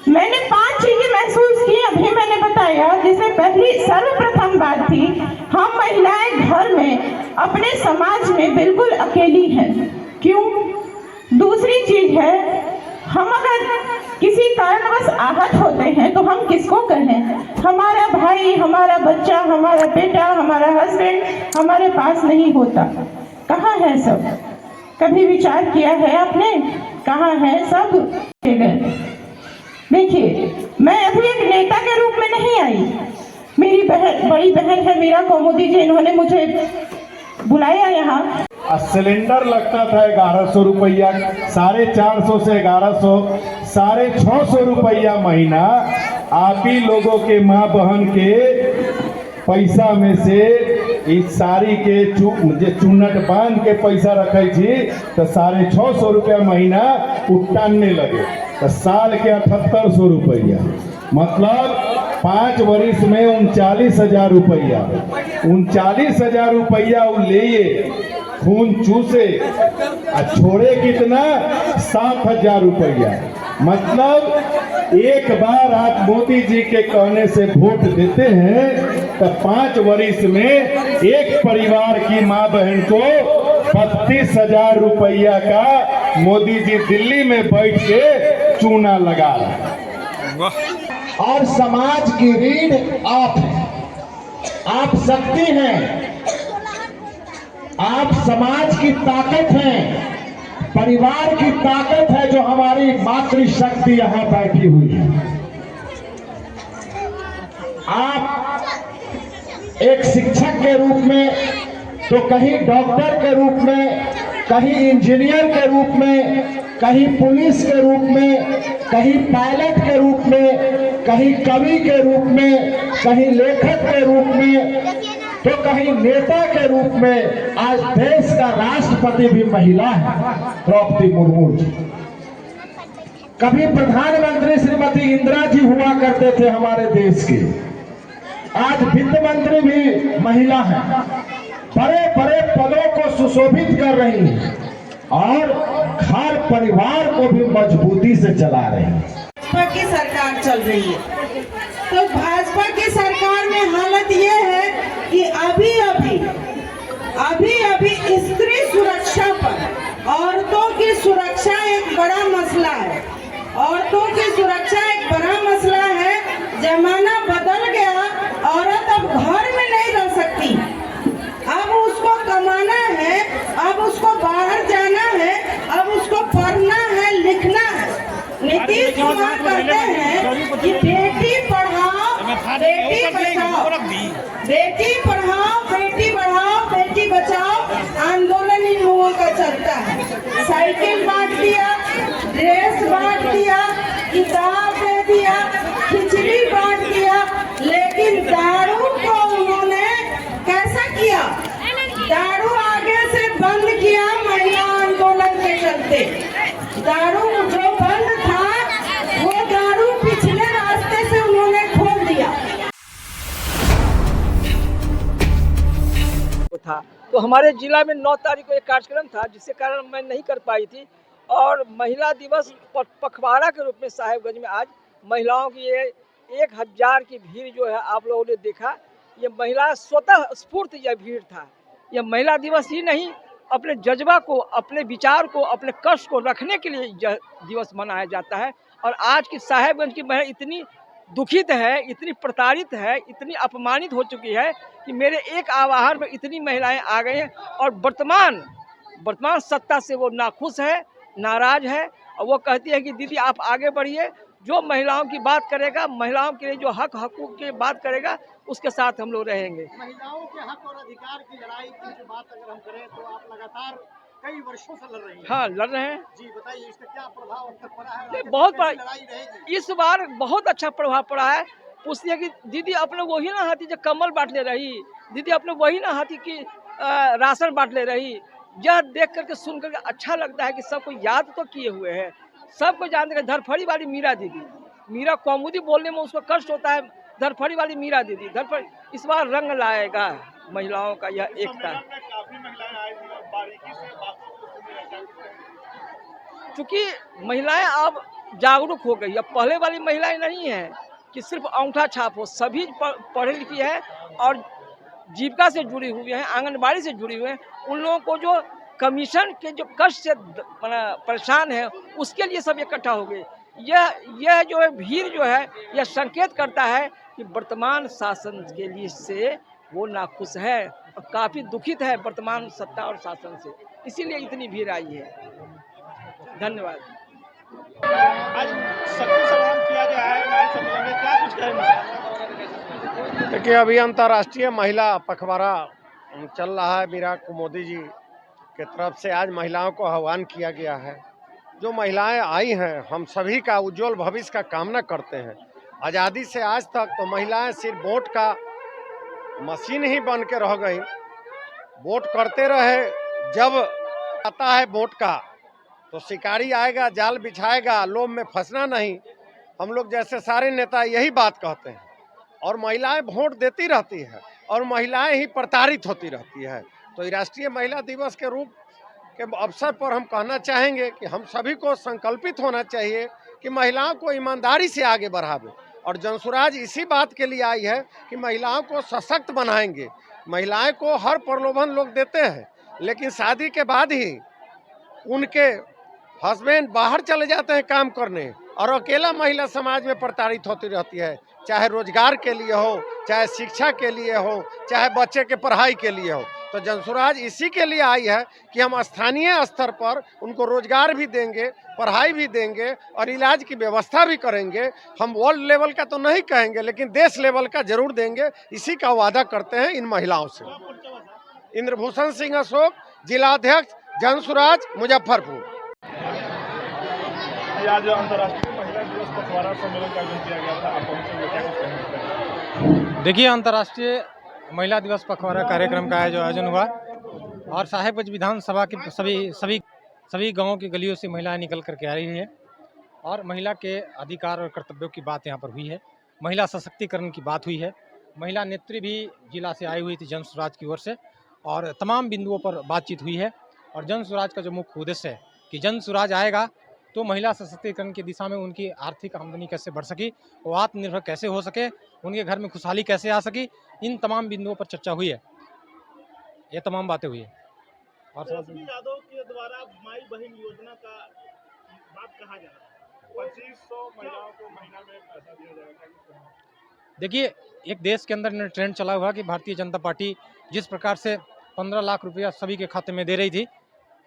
मैंने 5 चीजें महसूस की, अभी मैंने बताया। जिसमें पहली सर्वप्रथम बात थी, हम महिलाएं घर में अपने समाज में बिल्कुल अकेली हैं। क्यों? दूसरी चीज है, हम अगर किसी कारणवश आहत होते हैं तो हम किसको कहें? हमारा भाई, हमारा बच्चा, हमारा बेटा, हमारा हस्बैंड हमारे पास नहीं होता। कहाँ है सब? कभी विचार किया है आपने? कहाँ है सब? देखिए, मैं अभी एक नेता के रूप में नहीं आई। मेरी बड़ी बहन है मीरा कौमुदी जी, इन्होंने मुझे बुलाया यहाँ। सिलेंडर लगता था 1100 रुपया, 450 से 1100, 650 रुपया महीना। आप ही लोगों के माँ बहन के पैसा में से इस साड़ी के चुन्नट बांध के पैसा रखे थी तो 650 रुपया महीना उठाने लगे, तो साल के 7800 रुपया, मतलब 5 वर्ष में 39,000 रुपया। 39,000 रुपया ले खून चूसे और छोड़े कितना? 7,000 रुपया। मतलब एक बार आप मोदी जी के कहने से वोट देते हैं तो 5 वर्ष में एक परिवार की माँ बहन को 32,000 रुपया का मोदी जी दिल्ली में बैठ के चूना लगा रहा। और समाज की रीढ़ आप हैं, आप शक्ति हैं, आप समाज की ताकत हैं, परिवार की ताकत है, जो हमारी मातृशक्ति यहाँ बैठी हुई है। आप एक शिक्षक के रूप में, तो कहीं डॉक्टर के रूप में, कहीं इंजीनियर के रूप में, कहीं पुलिस के रूप में, कहीं पायलट के रूप में, कहीं कवि के रूप में, कहीं लेखक के रूप में, तो कहीं नेता के रूप में। आज देश का राष्ट्रपति भी महिला है, द्रौपदी मुर्मू जी। कभी प्रधानमंत्री श्रीमती इंदिरा जी हुआ करते थे हमारे देश के, आज वित्त मंत्री भी महिला है। बड़े बड़े पदों को सुशोभित कर रही है और घर परिवार को भी मजबूती से चला रही है। भाजपा की सरकार चल रही है, तो भाजपा की सरकार में हालत ये है कि अभी अभी स्त्री सुरक्षा पर, औरतों की सुरक्षा एक बड़ा मसला है। औरतों की सुरक्षा एक बड़ा मसला है। जमाना बदल गया, औरत अब घर में नहीं रह सकती, अब उसको कमाना है, अब उसको बाहर जाना है, अब उसको पढ़ना है, लिखना है। नीतीश कुमार कहते हैं कि बेटी पढ़ाओ बेटी बचाओ, बेटी पढ़ाओ बेटी बढ़ाओ बेटी बचाओ आंदोलन इन लोगों का चलता है। साइकिल बांट दिया, ड्रेस बांट दिया, किताब दे दिया, खिचड़ी बांट दिया, लेकिन दारू को उन्होंने कैसा किया? दारू आगे से बंद किया महिला आंदोलन के चलते। दारू जो बंद था, वो दारू पिछले रास्ते से उन्होंने खोल दिया था। तो हमारे जिला में 9 तारीख को एक कार्यक्रम था, जिसके कारण मैं नहीं कर पाई थी। और महिला दिवस पखवाड़ा के रूप में साहेबगंज में आज महिलाओं की ये 1000 की भीड़ जो है आप लोगों ने देखा। ये महिला स्वतः स्फूर्त यह भीड़ था। यह महिला दिवस ही नहीं, अपने जज्बा को, अपने विचार को, अपने कष्ट को रखने के लिए यह दिवस मनाया जाता है। और आज की साहेबगंज की महिला इतनी दुखित है, इतनी प्रताड़ित है, इतनी अपमानित हो चुकी है कि मेरे एक आह्वान पर इतनी महिलाएं आ गई हैं। और वर्तमान सत्ता से वो नाखुश है, नाराज है, और वो कहती है कि दीदी आप आगे बढ़िए, जो महिलाओं की बात करेगा, महिलाओं के लिए जो हक हकूक की बात करेगा, उसके साथ हम लोग रहेंगे। महिलाओं के हक और अधिकार की लड़ाई की जो बात अगर हम करें तो आप लगातार कई वर्षों से लड़ रही हैं। हाँ, लड़ रहे हैं जी, बताइए इसका क्या प्रभाव अब तक पड़ा है? बहुत बड़ा लड़ाई रहेगी इस बार, बहुत अच्छा प्रभाव पड़ा है। पूछती है कि दीदी अपने वही ना हाथी जो कम्बल बांट ले रही, दीदी अपने वही ना हाथी की राशन बांट ले रही। यह देख करके सुन करके अच्छा लगता है कि सबको याद तो किए हुए हैं, सबको जानते हैं। धरफड़ी वाली मीरा दीदी, मीरा कौमुदी बोलने में उसको कष्ट होता है। धरफड़ी वाली मीरा दीदी, धरफड़ी इस बार रंग लाएगा महिलाओं का यह एकता। चूँकि महिलाएं अब जागरूक हो गई। अब पहले वाली महिलाएं नहीं है कि सिर्फ अंगूठा छाप हो, सभी पढ़ी लिखी है और जीविका से जुड़ी हुई है, आंगनबाड़ी से जुड़ी हुई है। उन लोगों को जो कमीशन के जो कष्ट से परेशान है, उसके लिए सब इकट्ठा हो गए। यह जो है भीड़ जो है, यह संकेत करता है कि वर्तमान शासन के लिए से वो नाखुश है और काफ़ी दुखित है वर्तमान सत्ता और शासन से, इसीलिए इतनी भीड़ आई है। धन्यवाद। आज शक्ति सम्मान किया गया है नारी सम्मेलन में, क्या कुछ कहेंगे? देखिए, अभी अंतर्राष्ट्रीय महिला पखवाड़ा चल रहा है। विराट मोदी जी के तरफ से आज महिलाओं को आह्वान किया गया है। जो महिलाएं आई हैं, हम सभी का उज्जवल भविष्य का कामना करते हैं। आज़ादी से आज तक तो महिलाएं सिर्फ वोट का मशीन ही बन के रह गई। वोट करते रहे, जब आता है वोट का तो शिकारी आएगा, जाल बिछाएगा, लोभ में फंसना नहीं। हम लोग जैसे सारे नेता यही बात कहते हैं और महिलाएं वोट देती रहती है और महिलाएं ही प्रताड़ित होती रहती है। तो राष्ट्रीय महिला दिवस के रूप के अवसर पर हम कहना चाहेंगे कि हम सभी को संकल्पित होना चाहिए कि महिलाओं को ईमानदारी से आगे बढ़ावे। और जनसुराज इसी बात के लिए आई है कि महिलाओं को सशक्त बनाएंगे। महिलाएं को हर प्रलोभन लोग देते हैं, लेकिन शादी के बाद ही उनके हस्बैंड बाहर चले जाते हैं काम करने और अकेला महिला समाज में प्रताड़ित होती रहती है, चाहे रोजगार के लिए हो, चाहे शिक्षा के लिए हो, चाहे बच्चे के पढ़ाई के लिए हो। तो जनसुराज इसी के लिए आई है कि हम स्थानीय स्तर पर उनको रोजगार भी देंगे, पढ़ाई भी देंगे और इलाज की व्यवस्था भी करेंगे। हम वर्ल्ड लेवल का तो नहीं कहेंगे, लेकिन देश लेवल का जरूर देंगे। इसी का वादा करते हैं इन महिलाओं से। इंद्रभूषण सिंह अशोक, जिलाध्यक्ष जनसुराज, मुजफ्फरपुर। आज अंतर्राष्ट्रीय महिला दिवस पखवाड़ा सम्मेलन का आयोजन किया गया था, आप पहुंचे, क्या कुछ कहेंगे? देखिए, अंतर्राष्ट्रीय महिला दिवस पखवाड़ा कार्यक्रम का जो आयोजन हुआ और साहेबगंज विधानसभा के सभी गांवों की गलियों से महिलाएं निकल करके आ रही हैं और महिला के अधिकार और कर्तव्यों की बात यहां पर हुई है। महिला सशक्तिकरण की बात हुई है। महिला नेत्री भी जिला से आई हुई थी जनसुराज की ओर से और तमाम बिंदुओं पर बातचीत हुई है। और जनसुराज का जो मुख्य उद्देश्य है कि जनसुराज आएगा तो महिला सशक्तिकरण की दिशा में उनकी आर्थिक आमदनी कैसे बढ़ सकी, वो आत्मनिर्भर कैसे हो सके, उनके घर में खुशहाली कैसे आ सकी, इन तमाम बिंदुओं पर चर्चा हुई है। ये तमाम बातें हुई है। और तेजस्वी यादव के द्वारा माई बहन योजना का बात कहा जा रहा है, 2500 महिलाओं को महीना में पैसा दिया जाएगा। देखिए, एक देश के अंदर ट्रेंड चला हुआ कि भारतीय जनता पार्टी जिस प्रकार से 15 लाख रुपया सभी के खाते में दे रही थी,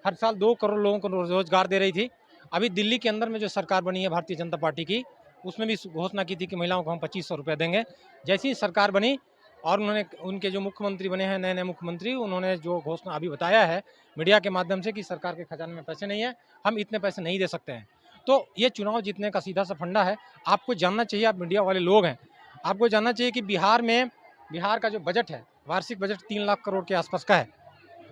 हर साल 2 करोड़ लोगों को रोजगार दे रही थी। अभी दिल्ली के अंदर में जो सरकार बनी है भारतीय जनता पार्टी की, उसमें भी घोषणा की थी कि महिलाओं को हम 2500 रुपये देंगे। जैसी ही सरकार बनी और उनके जो मुख्यमंत्री बने हैं, नए मुख्यमंत्री, उन्होंने जो घोषणा अभी बताया है मीडिया के माध्यम से कि सरकार के खजाने में पैसे नहीं है, हम इतने पैसे नहीं दे सकते हैं। तो ये चुनाव जीतने का सीधा सा फंडा है। आपको जानना चाहिए, आप मीडिया वाले लोग हैं, आपको जानना चाहिए कि बिहार का जो बजट है, वार्षिक बजट 3 लाख करोड़ के आसपास का है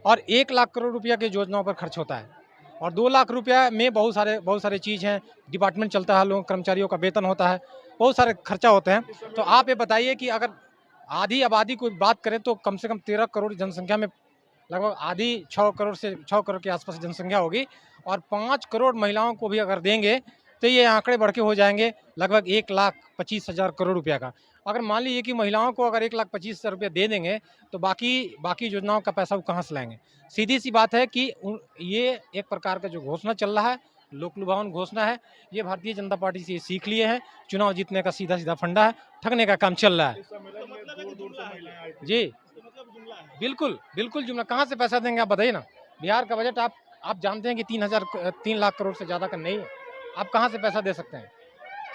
और 1 लाख करोड़ रुपया की योजनाओं पर खर्च होता है और 2 लाख रुपया में बहुत सारे चीज़ हैं, डिपार्टमेंट चलता है, लोगों कर्मचारियों का वेतन होता है, बहुत सारे खर्चा होते हैं। तो आप ये बताइए कि अगर आधी आबादी को बात करें तो कम से कम 13 करोड़ जनसंख्या में लगभग आधी 6 करोड़ के आसपास जनसंख्या होगी और 5 करोड़ महिलाओं को भी अगर देंगे तो ये आंकड़े बढ़ के हो जाएंगे लगभग 1,25,000 करोड़ रुपया का। अगर मान लीजिए कि महिलाओं को अगर 1,25,000 रुपया दे देंगे तो बाकी योजनाओं का पैसा वो कहाँ से लाएंगे। सीधी सी बात है कि ये एक प्रकार का जो घोषणा चल रहा है, लोकलुभावन घोषणा है, ये भारतीय जनता पार्टी से सीख लिए हैं। चुनाव जीतने का सीधा फंडा है, ठगने का काम चल रहा है जी। बिल्कुल जुमला। कहाँ से पैसा देंगे आप बताइए ना। बिहार का बजट आप जानते हैं कि 3 लाख करोड़ से ज़्यादा का नहीं है। आप कहाँ से पैसा दे सकते हैं,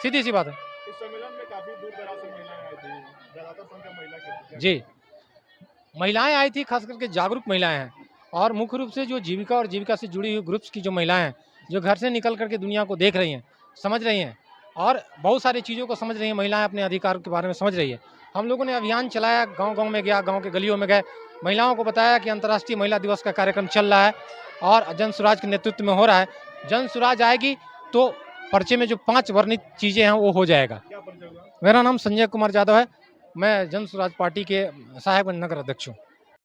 सीधी सी बात है। इस सम्मेलन में काफी दूर दराज से महिलाएं आई थी, ज्यादातर संख्या महिला की जी, महिलाएं आई थी, खास करके जागरूक महिलाएं हैं और मुख्य रूप से जो जीविका और जीविका से जुड़ी हुई ग्रुप्स की जो महिलाएं हैं, जो घर से निकल करके दुनिया को देख रही हैं, समझ रही हैं और बहुत सारी चीज़ों को समझ रही हैं। महिलाएं अपने अधिकार के बारे में समझ रही है। हम लोगों ने अभियान चलाया, गांव-गांव में गया, गांव के गलियों में गए, महिलाओं को बताया कि अंतर्राष्ट्रीय महिला दिवस का कार्यक्रम चल रहा है और जनसुराज के नेतृत्व में हो रहा है। जनसुराज आएगी तो पर्चे में जो 5 वर्णित चीज़ें हैं वो हो जाएगा। मेरा नाम संजय कुमार यादव है, मैं जनसुराज पार्टी के साहेबगंज नगर अध्यक्ष हूँ।